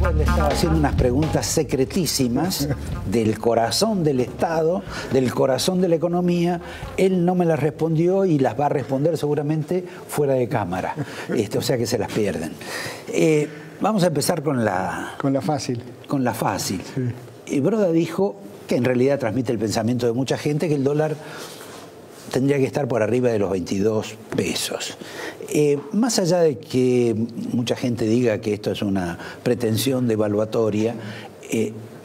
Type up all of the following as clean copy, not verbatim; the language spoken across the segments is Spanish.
usted le estaba haciendo unas preguntas secretísimas del corazón del Estado, del corazón de la economía. Él no me las respondió y las va a responder seguramente fuera de cámara. O sea que se las pierden. Vamos a empezar con la... Con la fácil. Con la fácil. Sí. Broda dijo, que en realidad transmite el pensamiento de mucha gente, que el dólar tendría que estar por arriba de los 22 pesos. Más allá de que mucha gente diga que esto es una pretensión devaluatoria,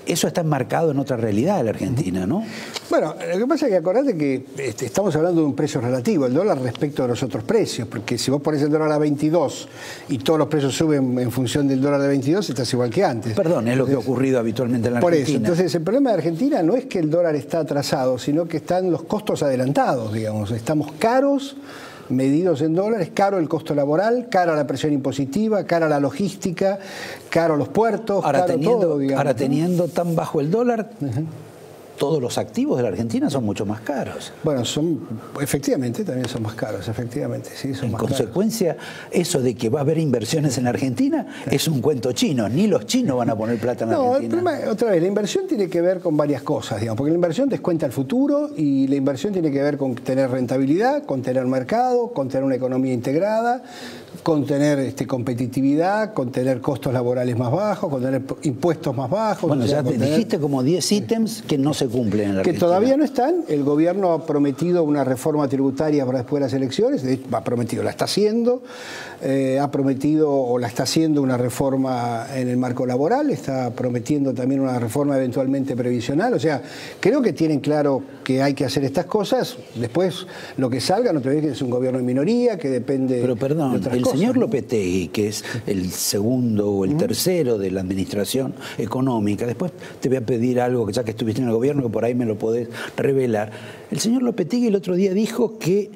eso está enmarcado en otra realidad de la Argentina, ¿no? Bueno, lo que pasa es que acordate que estamos hablando de un precio relativo, el dólar respecto a los otros precios, porque si vos pones el dólar a 22 y todos los precios suben en función del dólar de 22, estás igual que antes. Perdón, es lo que ha ocurrido habitualmente en la Argentina. Por eso, entonces el problema de Argentina no es que el dólar está atrasado, sino que están los costos adelantados, digamos. Estamos caros, medidos en dólares, caro el costo laboral, cara la presión impositiva, cara la logística, caro los puertos, ahora caro todo, digamos. Ahora teniendo tan bajo el dólar, todos los activos de la Argentina son mucho más caros. Bueno, efectivamente también son más caros, efectivamente, sí, son en más consecuencia, caros. Eso de que va a haber inversiones en la Argentina es un cuento chino, ni los chinos van a poner plata en la Argentina. No, el problema, otra vez, la inversión tiene que ver con varias cosas, digamos, porque la inversión descuenta el futuro y la inversión tiene que ver con tener rentabilidad, con tener mercado, con tener una economía integrada, con tener competitividad, con tener costos laborales más bajos, con tener impuestos más bajos. Bueno, ya te dijiste como 10 ítems que no se cumplen en la Argentina. Que todavía no están. El gobierno ha prometido una reforma tributaria para después de las elecciones, de hecho, ha prometido, la está haciendo, ha prometido o la está haciendo una reforma en el marco laboral, está prometiendo también una reforma eventualmente previsional. O sea, creo que tienen claro que hay que hacer estas cosas. Después, lo que salga, no te olvides que es un gobierno en minoría, que depende Pero perdón, de otras el cosas, señor ¿no? Lopetegui, que es el segundo o el tercero de la administración económica, después te voy a pedir algo, que ya que estuviste en el gobierno, que por ahí me lo podés revelar. El señor Lopetegui el otro día dijo que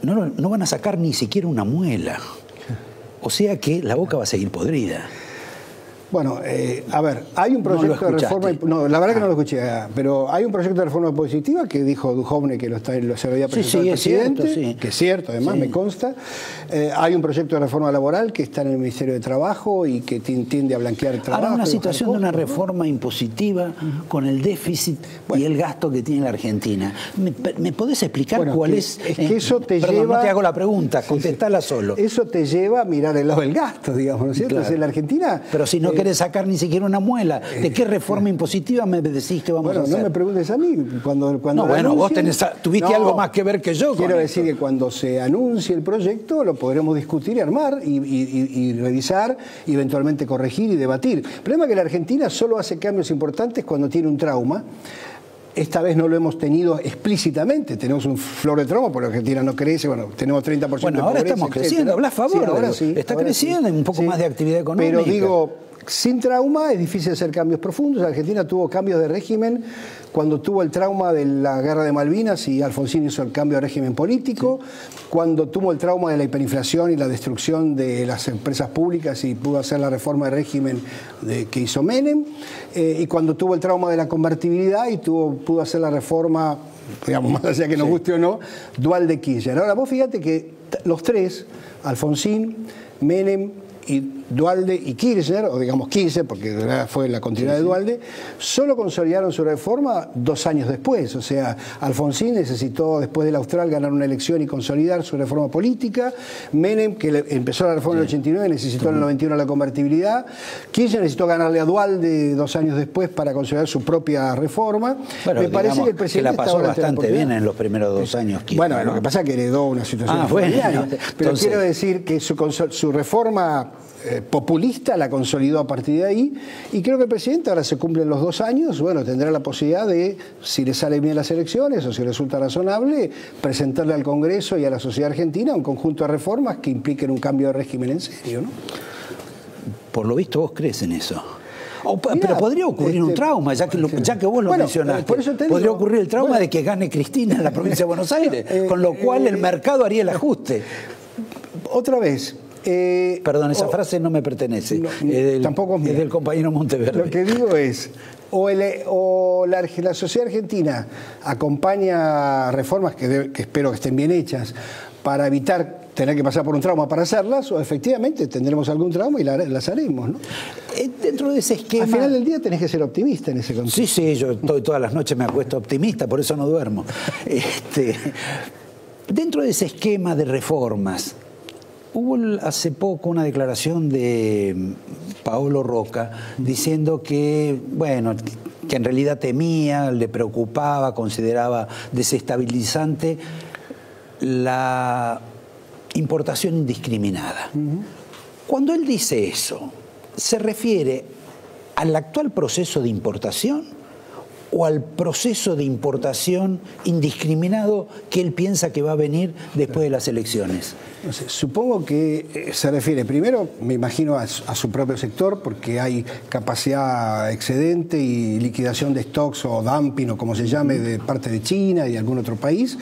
no van a sacar ni siquiera una muela. O sea que la boca va a seguir podrida. Bueno, a ver, hay un proyecto de reforma... No, la verdad que no lo escuché, pero hay un proyecto de reforma positiva que dijo Duhovne que se lo había presentado al presidente, es cierto, sí. Que es cierto, además, me consta. Hay un proyecto de reforma laboral que está en el Ministerio de Trabajo y que tiende a blanquear el trabajo. Ahora, una situación de una reforma impositiva con el déficit y el gasto que tiene la Argentina. ¿Me podés explicar cuál es? Es que eso te lleva... No te hago la pregunta, contestala solo. Eso te lleva a mirar el lado del gasto, digamos, ¿no es cierto? Claro. En la Argentina... Pero si no querés sacar ni siquiera una muela, ¿de qué reforma impositiva me decís que vamos a hacer? Bueno, no me preguntes a mí. Cuando no, bueno, vos tuviste algo más que ver que yo. Quiero decir que cuando se anuncie el proyecto lo podremos discutir y armar y revisar y eventualmente corregir y debatir. El problema es que la Argentina solo hace cambios importantes cuando tiene un trauma. Esta vez no lo hemos tenido explícitamente, tenemos un flor de trauma, porque la Argentina no crece, bueno, tenemos 30% de pobreza. Bueno, ahora estamos creciendo, habla a favor. Sí, ahora sí, está creciendo, hay un poco más de actividad económica. Pero digo, sin trauma es difícil hacer cambios profundos. La Argentina tuvo cambios de régimen cuando tuvo el trauma de la guerra de Malvinas y Alfonsín hizo el cambio de régimen político, cuando tuvo el trauma de la hiperinflación y la destrucción de las empresas públicas y pudo hacer la reforma de régimen que hizo Menem, y cuando tuvo el trauma de la convertibilidad y pudo hacer la reforma, digamos, más allá que nos guste o no, dual de Kirchner. Ahora vos fíjate que los tres, Alfonsín, Menem y Duhalde y Kirchner, o digamos Kirchner, porque fue la continuidad de Duhalde, solo consolidaron su reforma 2 años después. O sea, Alfonsín necesitó, después del Austral, ganar una elección y consolidar su reforma política. Menem, que empezó la reforma en el 89, necesitó en el 91 la convertibilidad. Kirchner necesitó ganarle a Duhalde 2 años después para consolidar su propia reforma. Bueno, me parece que el presidente la pasó bastante bien en los primeros 2 años. Kirchner, bueno, lo que pasa es que heredó una situación bueno, pero entonces... quiero decir que su reforma populista la consolidó a partir de ahí, y creo que el presidente, ahora se cumplen los 2 años, bueno, tendrá la posibilidad de, si le salen bien las elecciones o si resulta razonable, presentarle al Congreso y a la sociedad argentina un conjunto de reformas que impliquen un cambio de régimen en serio, ¿no? Por lo visto vos crees en eso. Pero podría ocurrir un trauma, ya que vos lo mencionaste. Por eso te digo, podría ocurrir el trauma de que gane Cristina en la provincia de Buenos Aires, con lo cual el mercado haría el ajuste. Otra vez, perdón, esa frase no me pertenece. Tampoco es del compañero Monteverde. Lo que digo es, la sociedad argentina acompaña reformas que espero que estén bien hechas para evitar tener que pasar por un trauma para hacerlas, o efectivamente tendremos algún trauma y las haremos, ¿no? Dentro de ese esquema... Al final del día tenés que ser optimista en ese contexto. Sí, yo todas las noches me acuesto optimista, por eso no duermo. Dentro de ese esquema de reformas, hubo hace poco una declaración de Paolo Roca diciendo que, bueno, que en realidad temía, le preocupaba, consideraba desestabilizante la importación indiscriminada. Cuando él dice eso, ¿se refiere al actual proceso de importación o al proceso de importación indiscriminado que él piensa que va a venir después de las elecciones? No sé, supongo que se refiere primero, me imagino, a su propio sector, porque hay capacidad excedente y liquidación de stocks o dumping o como se llame de parte de China y de algún otro país.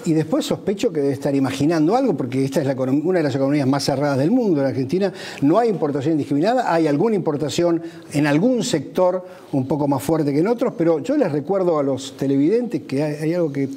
Y después sospecho que debe estar imaginando algo, porque esta es una de las economías más cerradas del mundo. En Argentina no hay importación indiscriminada, hay alguna importación en algún sector un poco más fuerte que en otros, pero yo les recuerdo a los televidentes que hay algo que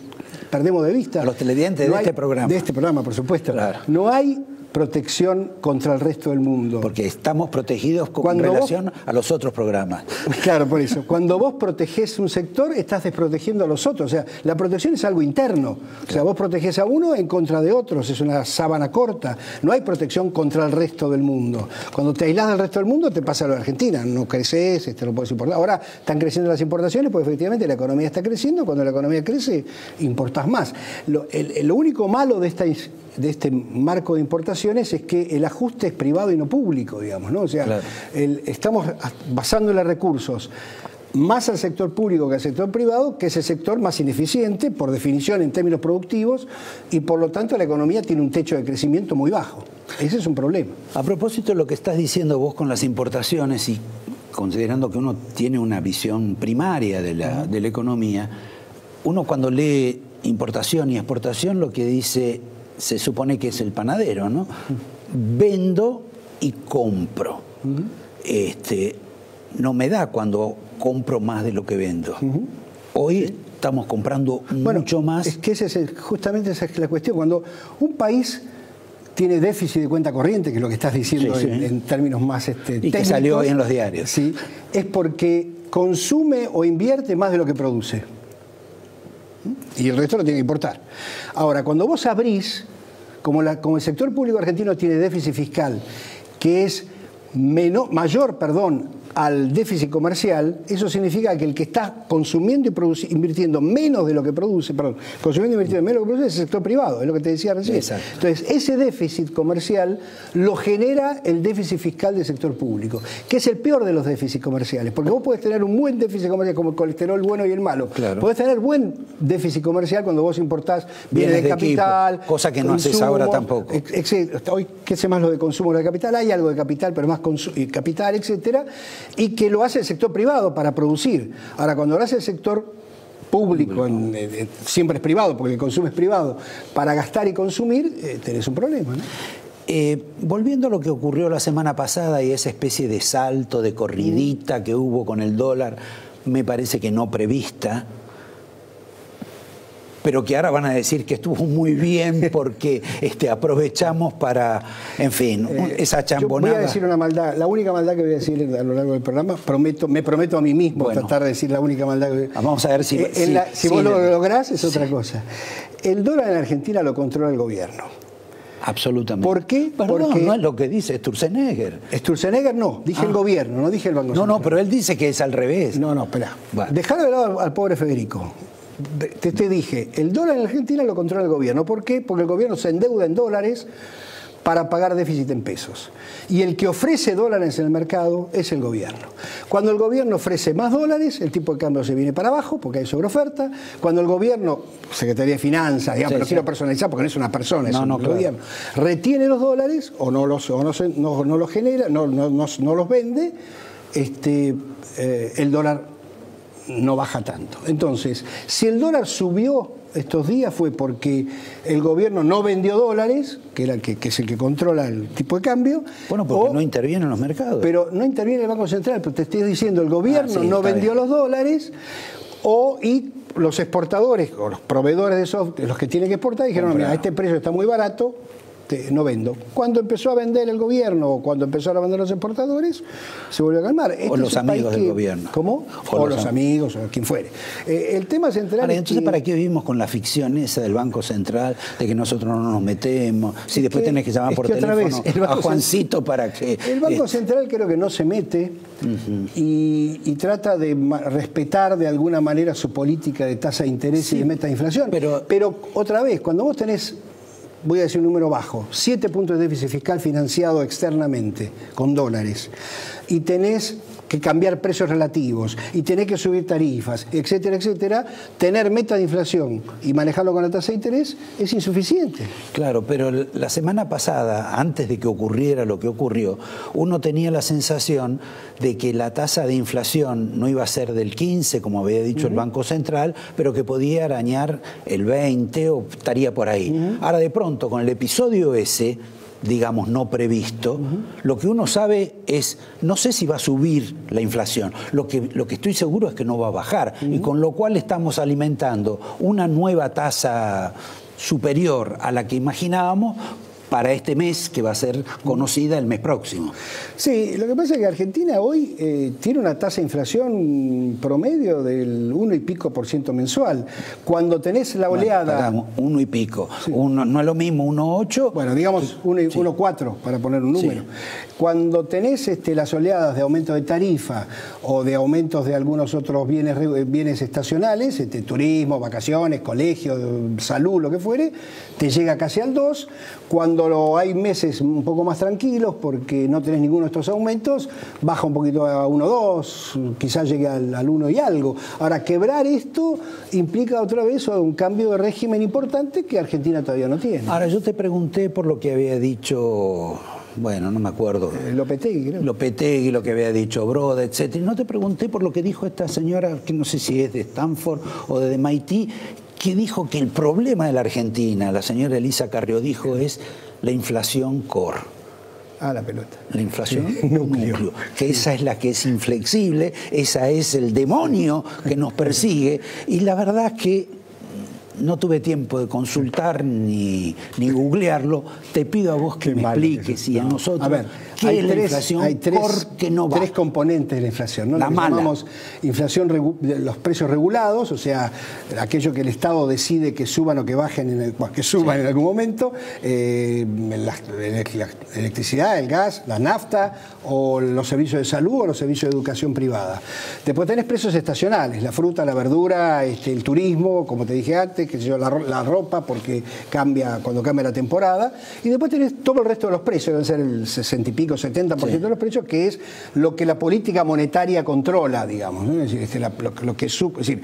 perdemos de vista. A los televidentes de este programa. De este programa, por supuesto. Claro. No hay protección contra el resto del mundo. Porque estamos protegidos con relación a los otros programas. Claro, por eso. Cuando vos protegés un sector, estás desprotegiendo a los otros. O sea, la protección es algo interno. O sea, vos protegés a uno en contra de otros. Es una sábana corta. No hay protección contra el resto del mundo. Cuando te aislás del resto del mundo, te pasa lo de Argentina. No creces, no podés importar. Ahora están creciendo las importaciones porque efectivamente la economía está creciendo. Cuando la economía crece, importás más. Lo único malo de este marco de importaciones es que el ajuste es privado y no público, digamos, ¿no? O sea, claro, estamos basándole recursos más al sector público que al sector privado, que es el sector más ineficiente, por definición, en términos productivos, y por lo tanto la economía tiene un techo de crecimiento muy bajo. Ese es un problema. A propósito de lo que estás diciendo vos con las importaciones y considerando que uno tiene una visión primaria de la economía, uno cuando lee importación y exportación lo que dice... se supone que es el panadero, ¿no? Vendo y compro. No me da cuando compro más de lo que vendo. Hoy estamos comprando mucho más. Es que justamente esa es la cuestión. Cuando un país tiene déficit de cuenta corriente, que es lo que estás diciendo en términos más técnicos, y que salió hoy en los diarios. Sí, es porque consume o invierte más de lo que produce. Y el resto lo tiene que importar. Ahora, cuando vos abrís, como el sector público argentino tiene déficit fiscal, que es mayor al déficit comercial, eso significa que el que está consumiendo y invirtiendo menos de lo que produce, consumiendo y invirtiendo menos de lo que produce es el sector privado, es lo que te decía recién. Exacto. Entonces, ese déficit comercial lo genera el déficit fiscal del sector público, que es el peor de los déficits comerciales, porque vos podés tener un buen déficit comercial, como el colesterol bueno y el malo. Claro. Podés tener buen déficit comercial cuando vos importás bienes de capital. Equipo, cosa que no haces ahora tampoco. Hoy, ¿qué sé más lo de consumo de capital? Hay algo de capital, pero más capital, etcétera. Y que lo hace el sector privado para producir. Ahora, cuando lo hace el sector público, siempre es privado, porque el consumo es privado, para gastar y consumir, tenés un problema, ¿no? Volviendo a lo que ocurrió la semana pasada y esa especie de salto, de corridita que hubo con el dólar, me parece que no prevista, pero que ahora van a decir que estuvo muy bien porque aprovechamos para, en fin, esa chambonada. Yo voy a decir una maldad, la única maldad que voy a decir a lo largo del programa, me prometo a mí mismo tratar de decir la única maldad que... Vamos a ver si vos lo lográs, es otra cosa. El dólar en Argentina lo controla el gobierno. Absolutamente. ¿Por qué? Porque no es lo que dice Sturzenegger. Sturzenegger no, dije el gobierno, no dije el Banco Central. No, pero él dice que es al revés. No, espera. Dejar de lado al pobre Federico. Te dije, el dólar en Argentina lo controla el gobierno. ¿Por qué? Porque el gobierno se endeuda en dólares para pagar déficit en pesos. Y el que ofrece dólares en el mercado es el gobierno. Cuando el gobierno ofrece más dólares, el tipo de cambio se viene para abajo porque hay sobreoferta. Cuando el gobierno, Secretaría de Finanzas, digamos, pero quiero personalizar porque no es una persona, es el gobierno, retiene los dólares o no los genera, no los vende, el dólar no baja tanto. Entonces, si el dólar subió estos días fue porque el gobierno no vendió dólares, que es el que controla el tipo de cambio. Bueno, porque no interviene en los mercados. Pero no interviene el Banco Central, pero te estoy diciendo, el gobierno no vendió los dólares y los exportadores o los proveedores de software, los que tienen que exportar, dijeron, mira, este precio está muy barato, no vendo. Cuando empezó a vender el gobierno o cuando empezaron a vender los exportadores, se volvió a calmar. O los amigos del gobierno. ¿Cómo? O los amigos, o quien fuere. El tema central. Ahora, entonces, ¿para qué vivimos con la ficción esa del Banco Central, de que nosotros no nos metemos? Si después tenés que llamar por teléfono a Juancito para que... El Banco Central creo que no se mete y trata de respetar de alguna manera su política de tasa de interés y de meta de inflación. Pero otra vez, cuando vos tenés, voy a decir un número bajo, 7 puntos de déficit fiscal financiado externamente con dólares, y tenés que cambiar precios relativos, y tenés que subir tarifas, etcétera, etcétera, tener meta de inflación y manejarlo con la tasa de interés es insuficiente. Claro, pero la semana pasada, antes de que ocurriera lo que ocurrió, uno tenía la sensación de que la tasa de inflación no iba a ser del 15, como había dicho el Banco Central, pero que podía arañar el 20 o estaría por ahí. Ahora, de pronto, con el episodio ese, digamos, no previsto, lo que uno sabe es, no sé si va a subir la inflación, lo que estoy seguro es que no va a bajar, y con lo cual estamos alimentando una nueva tasa superior a la que imaginábamos para este mes, que va a ser conocida el mes próximo. Sí, lo que pasa es que Argentina hoy tiene una tasa de inflación promedio del 1 y pico % mensual. Cuando tenés la oleada... Bueno, 1 y pico. Sí. No es lo mismo 1,8. Bueno, digamos 1,4 para poner un número. Sí. Cuando tenés las oleadas de aumento de tarifa o de aumentos de algunos otros bienes estacionales, turismo, vacaciones, colegios, salud, lo que fuere, te llega casi al 2. Cuando hay meses un poco más tranquilos porque no tenés ninguno de estos aumentos, baja un poquito a 1,2, quizás llegue al 1 y algo. Ahora, quebrar esto implica otra vez un cambio de régimen importante que Argentina todavía no tiene. Ahora, yo te pregunté por lo que había dicho... Bueno, no me acuerdo. Lopetegui, creo. Lopetegui, lo que había dicho Broda, etc. No te pregunté por lo que dijo esta señora, que no sé si es de Stanford o de MIT, que dijo que el problema de la Argentina, la señora Elisa Carrió dijo, es la inflación core. Ah, la pelota. La inflación núcleo. Que esa es la que es inflexible, esa es el demonio que nos persigue. Y la verdad es que no tuve tiempo de consultar ni googlearlo. Te pido a vos que me expliques y a nosotros. A ver, ¿qué es la inflación core que no va? Tres componentes de la inflación, ¿no? La mala. Llamamos inflación, los precios regulados, o sea, aquello que el Estado decide que suban o que bajen, en algún momento, la electricidad, el gas, la nafta, o los servicios de salud o los servicios de educación privada. Después tenés precios estacionales, la fruta, la verdura, el turismo, como te dije antes, la ropa, porque cambia cuando cambia la temporada, y después tenés todo el resto de los precios, deben ser el 60 y pico, 70% de los precios, que es lo que la política monetaria controla, digamos, ¿no? Es decir, lo que es decir,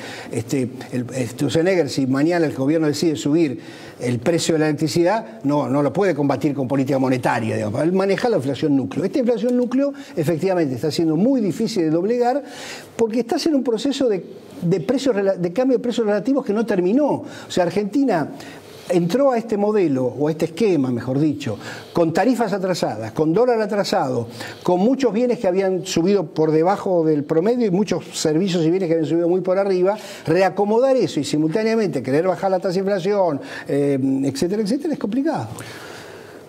Sturzenegger, si mañana el gobierno decide subir el precio de la electricidad, no lo puede combatir con política monetaria, digamos, él maneja la inflación núcleo. Esta inflación núcleo efectivamente está siendo muy difícil de doblegar porque está en un proceso de cambio de precios relativos que no terminó. O sea, Argentina entró a este modelo, o a este esquema, mejor dicho, con tarifas atrasadas, con dólar atrasado, con muchos bienes que habían subido por debajo del promedio y muchos servicios y bienes que habían subido muy por arriba. Reacomodar eso y simultáneamente querer bajar la tasa de inflación, etcétera, etcétera, es complicado.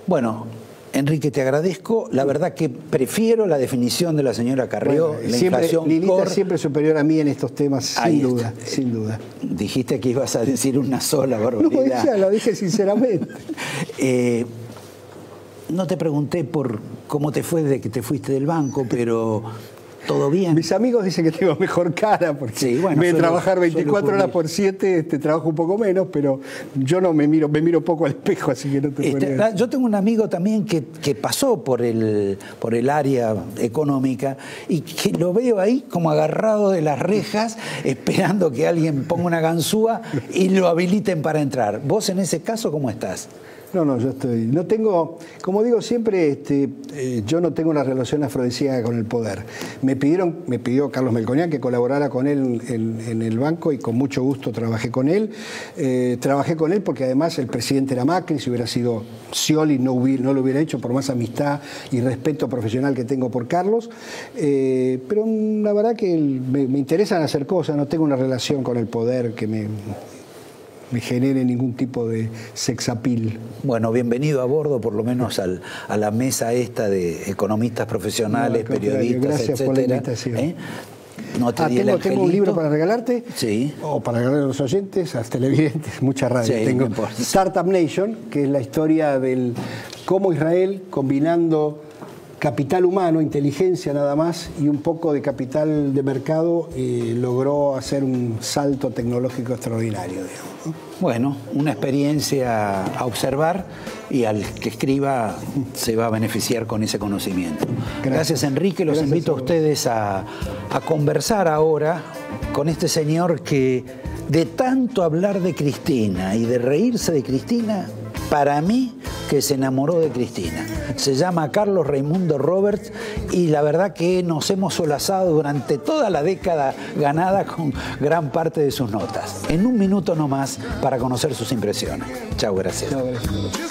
Bueno, Enrique, te agradezco. La verdad que prefiero la definición de la señora Carrió. Bueno, la inflación Lilita core, siempre superior a mí en estos temas, sin duda, sin duda. Dijiste que ibas a decir una sola barbaridad. No, lo dije sinceramente. No te pregunté por cómo te fue desde que te fuiste del banco, pero ¿todo bien? Mis amigos dicen que tengo mejor cara porque en vez de trabajar 24 horas por 7, trabajo un poco menos, pero yo no me miro poco al espejo, así que no te puedo. Yo tengo un amigo también que pasó por el área económica y que lo veo ahí como agarrado de las rejas, esperando que alguien ponga una ganzúa y lo habiliten para entrar. ¿Vos en ese caso cómo estás? No, yo no tengo, como digo siempre, yo no tengo una relación afrodisíaca con el poder. Me pidió Carlos Melconian que colaborara con él en el banco y con mucho gusto trabajé con él. Trabajé con él porque además el presidente era Macri, si hubiera sido Scioli no lo hubiera hecho por más amistad y respeto profesional que tengo por Carlos. Pero la verdad que me interesan hacer cosas, no tengo una relación con el poder que me me genere ningún tipo de sex appeal. Bueno, bienvenido a bordo, por lo menos a la mesa esta de economistas profesionales, No, periodistas, gracias etcétera. por la invitación. No te di el tengo un angelito. libro para regalarte. Sí. O para regalar a los oyentes, a los televidentes, mucha radio. Sí, tengo no importa. Startup Nation, que es la historia del cómo Israel, combinando capital humano, inteligencia nada más, y un poco de capital de mercado, logró hacer un salto tecnológico extraordinario, digamos, ¿no? Bueno, una experiencia a observar y al que escriba se va a beneficiar con ese conocimiento. Gracias Enrique, los Gracias invito a a vos. ustedes a conversar ahora con este señor que de tanto hablar de Cristina y de reírse de Cristina, para mí que se enamoró de Cristina. Se llama Carlos Raimundo Roberts y la verdad que nos hemos solazado durante toda la década ganada con gran parte de sus notas. En un minuto nomás para conocer sus impresiones. Chao, gracias. No, gracias.